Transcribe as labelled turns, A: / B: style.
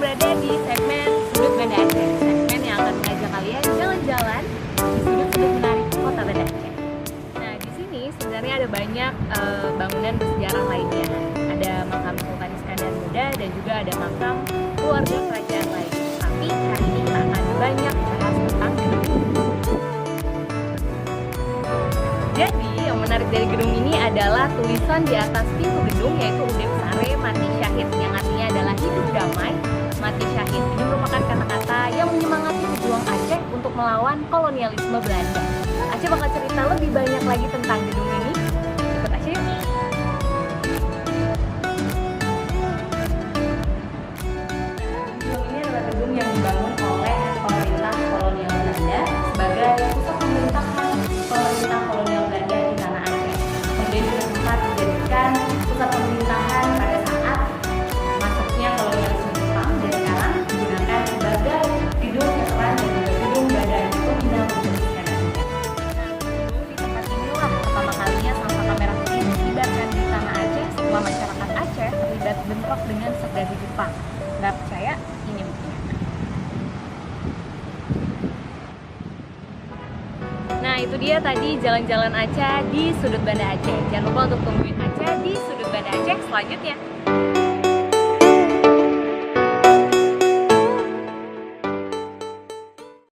A: berada di segmen Sudut Banda Aceh, segmen yang akan mengajak kalian jalan-jalan di sudut-sudut menarik kota Banda Aceh. Nah, di sini sebenarnya ada banyak bangunan bersejarah lainnya. Ada makam Sultan Iskandar Muda dan juga ada makam keluarga kerajaan lain. Tapi hari ini kita akan banyak bahas tentang gedung ini. Jadi, yang menarik dari gedung ini adalah tulisan di atas pintu gedung, yaitu Udep Sare Mati Syahid, yang artinya adalah hidup damai mati syahid. Ini merupakan kata-kata yang menyemangati pejuang Aceh untuk melawan kolonialisme Belanda. Aceh bakal cerita lebih banyak lagi tentang gedung ini. Ikut Aceh yuk! Gedung ini adalah gedung yang dibangun oleh pemerintah kolonial Belanda sebagai pusat pemerintahan pemerintah kolonial Belanda di tanah Aceh. Kemudian juga sempat dijadikan pusat pemerintahan pada saat masuknya kolonialisme Jepang, dan sekarang digunakan sebagai gedung veteran dan juga gedung badan pembina Majelis Iskandar Muda. Nah, di tempat inilah pertama kalinya Sangsa Merah Putih dikibarkan di tanah Aceh setelah masyarakat Aceh terlibat bentrok dengan serdadu Jepang. Nggak percaya? Ini buktinya. Nah, itu dia tadi jalan-jalan Aceh di Sudut Banda Aceh. Jangan lupa untuk tungguin Aceh di Sudut Banda Aceh selanjutnya.